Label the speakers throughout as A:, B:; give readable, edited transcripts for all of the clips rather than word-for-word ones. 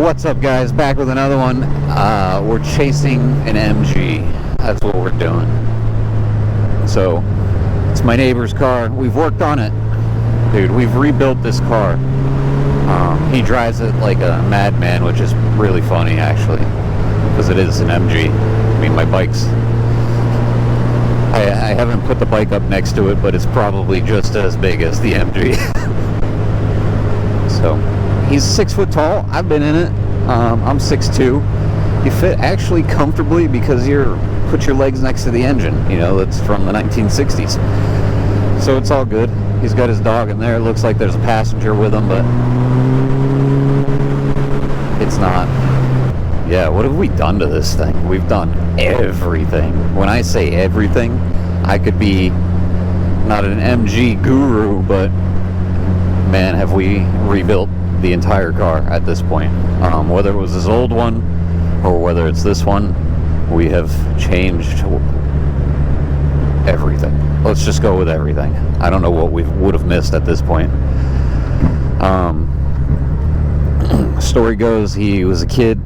A: What's up, guys? Back with another one. We're chasing an MG. That's what we're doing. So it's my neighbor's car. We've worked on it, dude. We've rebuilt this car. He drives it like a madman, which is really funny, actually, because it is an MG. I mean, my bike's, I haven't put the bike up next to it, but it's probably just as big as the MG. So he's 6 foot tall. I've been in it. I'm 6'2". You fit actually comfortably because you're put your legs next to the engine. You know, it's from the 1960s. So it's all good. He's got his dog in there. It looks like there's a passenger with him, but it's not. Yeah, what have we done to this thing? We've done everything. When I say everything, I could be not an MG guru, but man, have we rebuilt the entire car at this point. Whether it was his old one or whether it's this one, we have changed everything. Let's just go with everything. I don't know what we would have missed at this point. Story goes, he was a kid,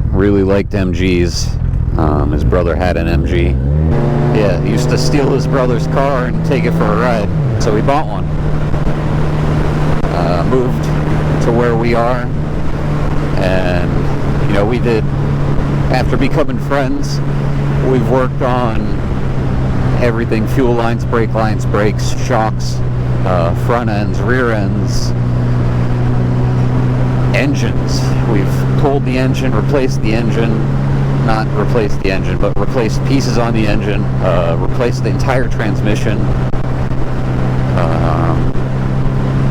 A: really liked MGs. His brother had an MG. Yeah, he used to steal his brother's car and take it for a ride, so he bought one. Moved to where we are, and you know, we did, after becoming friends, we've worked on everything: fuel lines, brake lines, brakes, shocks, front ends, rear ends, engines. We've pulled the engine, replaced the engine, not replaced the engine, but replaced pieces on the engine, replaced the entire transmission.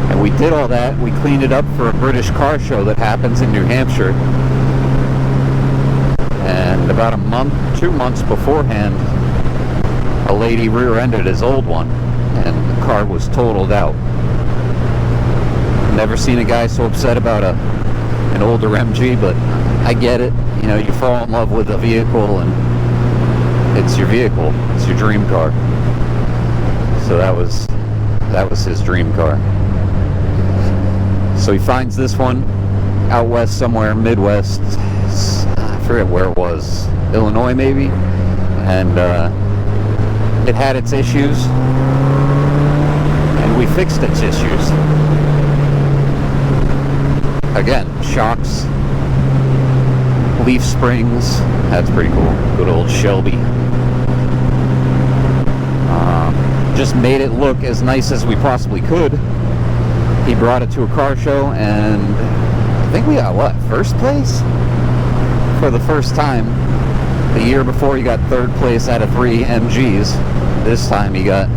A: And we did all that. We cleaned it up for a British car show that happens in New Hampshire. And about a month, 2 months beforehand, a lady rear-ended his old one, and the car was totaled out. Never seen a guy so upset about an older MG, but I get it. You know, you fall in love with a vehicle, and it's your vehicle. It's your dream car. So that was his dream car. So he finds this one out west somewhere, Midwest. I forget where it was, Illinois maybe. And it had its issues, and we fixed its issues. Again, shocks, leaf springs. That's pretty cool. Good old Shelby. Just made it look as nice as we possibly could. He brought it to a car show, and I think we got, what, first place? For the first time. The year before, he got third place out of 3 MGs. This time he got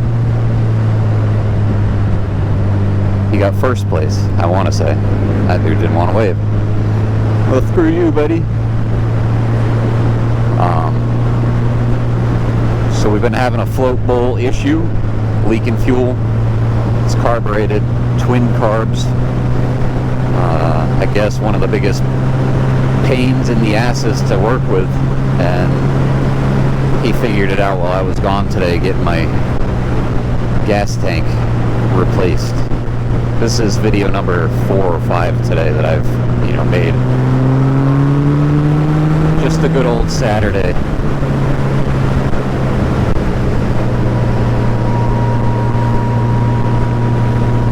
A: first place, I want to say. That dude didn't want to wave. Well, screw you, buddy. So we've been having a float bowl issue, leaking fuel. It's carbureted, twin carbs. I guess one of the biggest pains in the asses to work with, and he figured it out while I was gone today, getting my gas tank replaced. This is video number 4 or 5 today that I've, you know, made. Just a good old Saturday.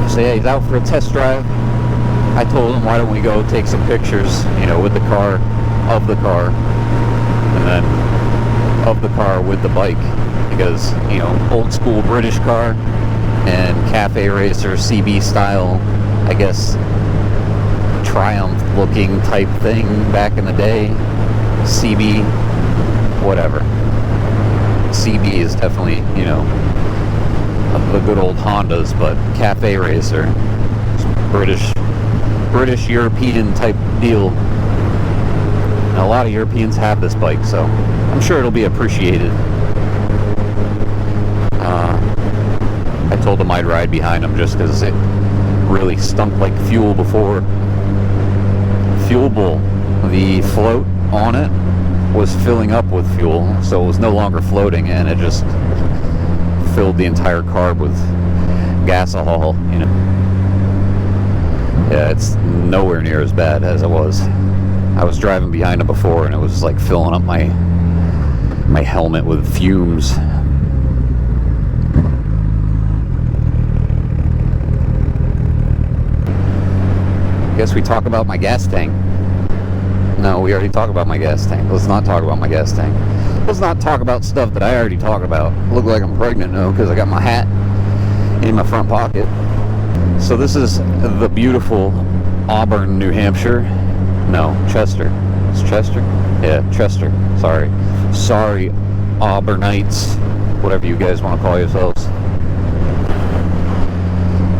A: So yeah, he's out for a test drive. I told him, why don't we go take some pictures, you know, with the car, of the car, and then of the car with the bike, because, you know, old school British car and cafe racer CB style, I guess, Triumph looking type thing back in the day. CB, whatever. CB is definitely, you know, the good old Hondas, but cafe racer, British European type deal. And a lot of Europeans have this bike, so I'm sure it'll be appreciated. I told him I'd ride behind him just because it really stunk like fuel before. Fuel bowl, the float on it was filling up with fuel, so it was no longer floating, and it just filled the entire carb with gasohol, you know. Yeah, it's nowhere near as bad as it was. I was driving behind him before, and it was like filling up my helmet with fumes. Guess we talk about my gas tank. No, we already talked about my gas tank. Let's not talk about my gas tank. Let's not talk about stuff that I already talked about. Look like I'm pregnant now because I got my hat in my front pocket. So this is the beautiful Auburn, New Hampshire. No, Chester. It's Chester? Yeah, Chester. Sorry, Auburnites, whatever you guys want to call yourselves.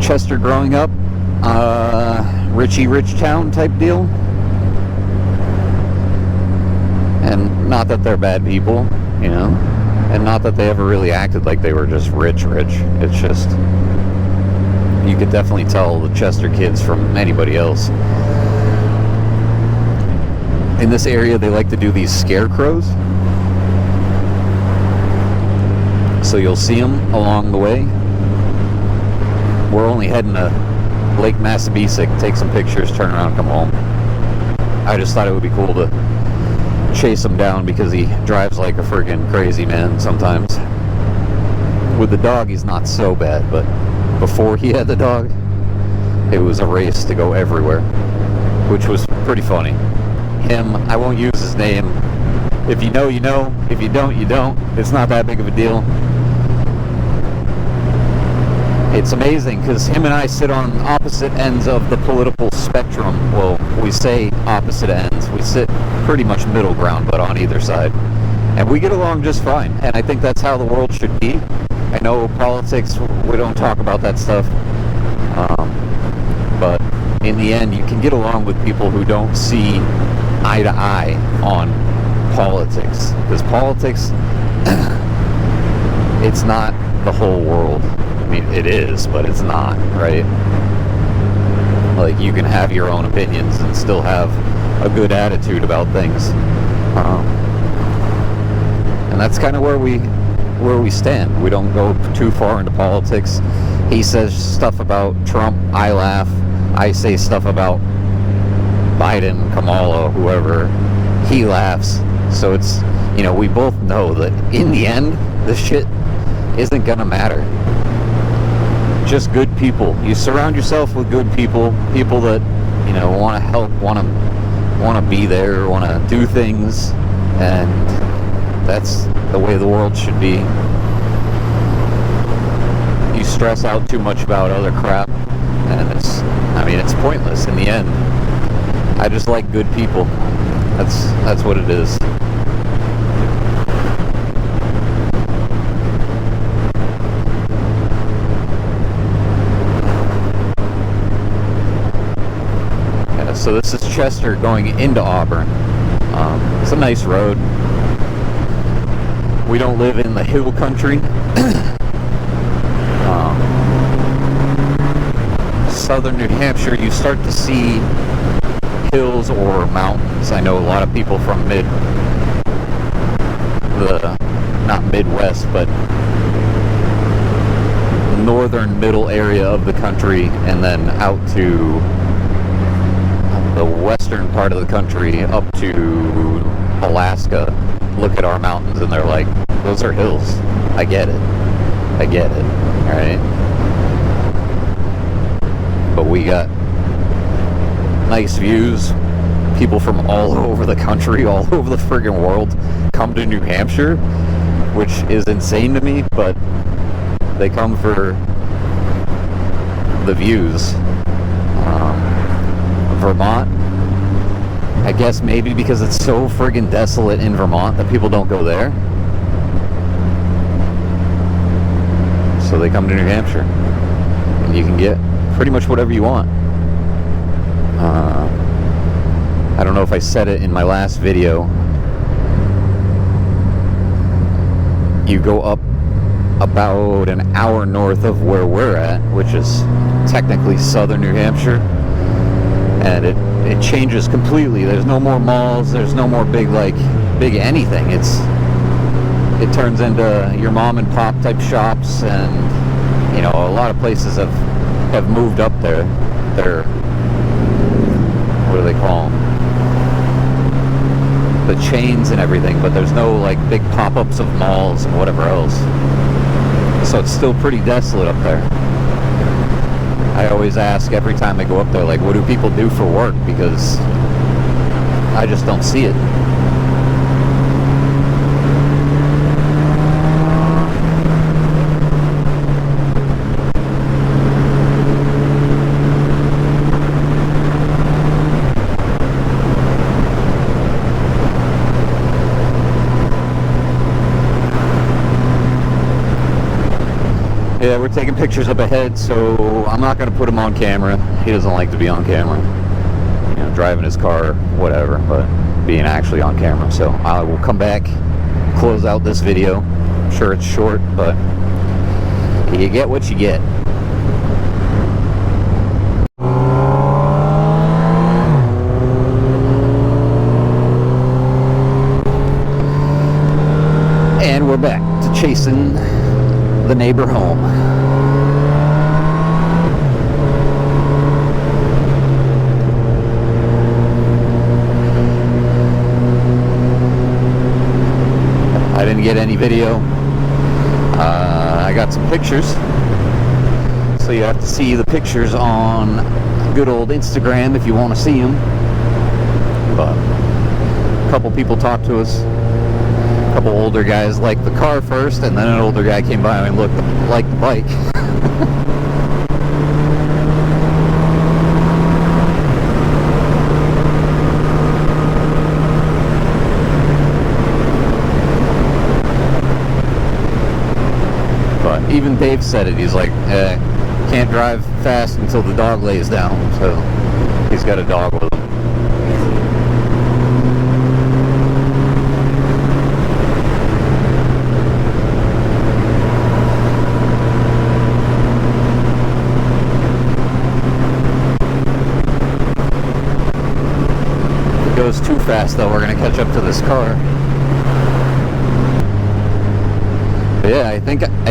A: Chester growing up, rich town type deal. And not that they're bad people, you know, and not that they ever really acted like they were just rich. It's just, you could definitely tell the Chester kids from anybody else. In this area, they like to do these scarecrows. So you'll see them along the way. We're only heading to Lake Massabesic, take some pictures, turn around, come home. I just thought it would be cool to chase him down because he drives like a friggin' crazy man sometimes. With the dog, he's not so bad, but before he had the dog, it was a race to go everywhere, which was pretty funny. Him, I won't use his name. If you know, you know. If you don't, you don't. It's not that big of a deal. It's amazing because him and I sit on opposite ends of the political spectrum. Well, we say opposite ends. We sit pretty much middle ground, but on either side. And we get along just fine. And I think that's how the world should be. I know politics, we don't talk about that stuff. But in the end, you can get along with people who don't see eye to eye on politics. Because politics, it's not the whole world. I mean, it is, but it's not, right? Like, you can have your own opinions and still have a good attitude about things. And that's kind of where we stand. We don't go too far into politics. He says stuff about Trump, I laugh. I say stuff about Biden, Kamala, whoever. He laughs. So it's, you know, we both know that in the end, this shit isn't gonna matter. Just good people. You surround yourself with good people, people that, you know, want to help, want to be there, want to do things, and that's the way the world should be. You stress out too much about other crap, and it's pointless in the end. I just like good people. That's what it is. So this is Chester going into Auburn. It's a nice road. We don't live in the hill country. Southern New Hampshire, you start to see hills or mountains. I know a lot of people from not Midwest, but northern middle area of the country, and then out to the western part of the country up to Alaska, look at our mountains and they're like, those are hills. I get it, alright? But we got nice views. People from all over the country, all over the friggin' world come to New Hampshire, which is insane to me, but they come for the views. Vermont, I guess maybe because it's so friggin' desolate in Vermont that people don't go there. So they come to New Hampshire. And you can get pretty much whatever you want. I don't know if I said it in my last video. You go up about an hour north of where we're at, which is technically southern New Hampshire. And it changes completely. There's no more malls. There's no more big anything. It turns into your mom and pop type shops, and you know, a lot of places have moved up there. They're, what do they call them? the chains and everything, but there's no like big pop-ups of malls and whatever else. So it's still pretty desolate up there. I always ask every time I go up there, like, what do people do for work? Because I just don't see it. Yeah, we're taking pictures up ahead, so I'm not going to put him on camera. He doesn't like to be on camera. You know, driving his car, whatever, but being actually on camera. So I will come back, close out this video. I'm sure it's short, but you get what you get. And we're back to chasing the neighbor home. I didn't get any video. I got some pictures, so you have to see the pictures on good old Instagram if you want to see them. But a couple people talked to us. A couple older guys liked the car first, and then an older guy came by and looked like the bike. But even Dave said it. He's like, can't drive fast until the dog lays down. So he's got a dog with him. Goes too fast though, we're gonna catch up to this car. But yeah, I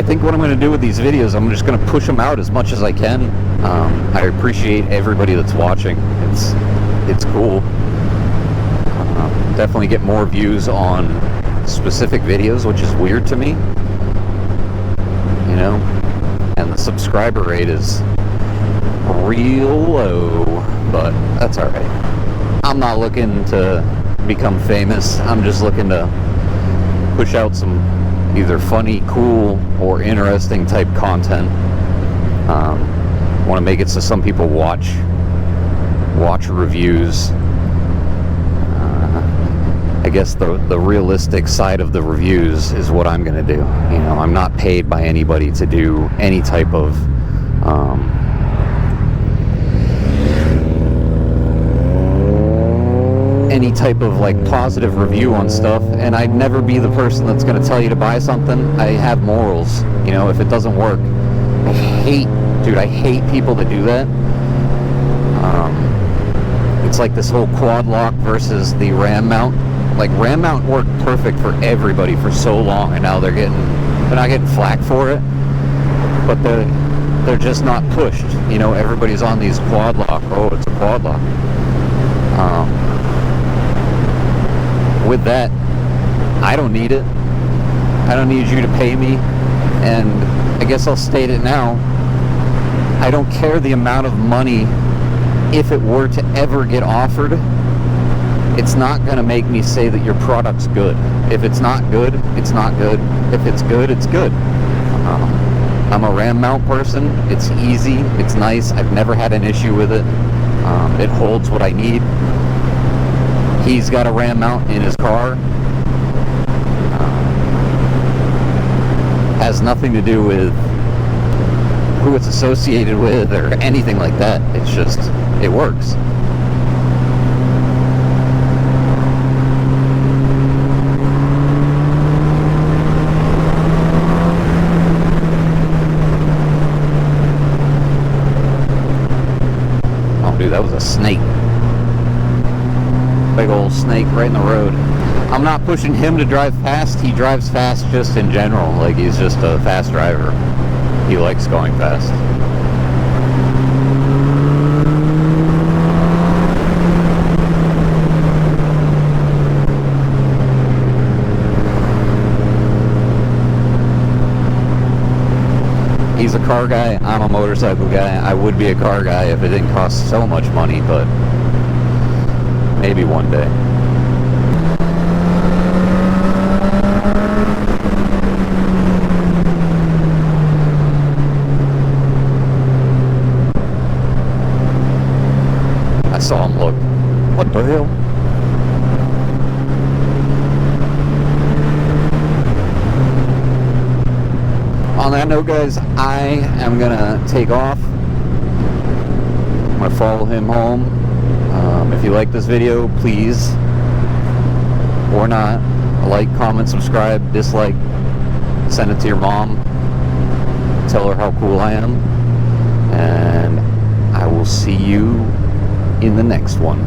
A: think what I'm gonna do with these videos, I'm just gonna push them out as much as I can. I appreciate everybody that's watching. It's cool. Definitely get more views on specific videos, which is weird to me, you know. And the subscriber rate is real low, but that's all right. I'm not looking to become famous. I'm just looking to push out some either funny, cool, or interesting type content. Want to make it so some people watch reviews. I guess the realistic side of the reviews is what I'm going to do. You know, I'm not paid by anybody to do any type of like positive review on stuff, and I'd never be the person that's going to tell you to buy something. I have morals, you know. If it doesn't work, I hate people that do that. It's like this whole quad lock versus the ram mount. Like, ram mount worked perfect for everybody for so long, and now they're not getting flack for it, but they're just not pushed. You know, everybody's on these quad lock. Oh, it's a quad lock. With that, I don't need it. I don't need you to pay me. And I guess I'll state it now. I don't care the amount of money. If it were to ever get offered, it's not going to make me say that your product's good. If it's not good, it's not good. If it's good, it's good. I'm a ram mount person. It's easy. It's nice. I've never had an issue with it. It holds what I need. He's got a ram mount in his car. Has nothing to do with who it's associated with or anything like that. It's just, it works. Oh, dude, that was a snake. Big old snake right in the road. I'm not pushing him to drive fast. He drives fast just in general. Like, he's just a fast driver. He likes going fast. He's a car guy, I'm a motorcycle guy. I would be a car guy if it didn't cost so much money, but maybe one day. I saw him look. What the hell? On that note, guys, I am gonna take off. I'm gonna follow him home. If you like this video, please, or not, like, comment, subscribe, dislike, send it to your mom, tell her how cool I am, and I will see you in the next one.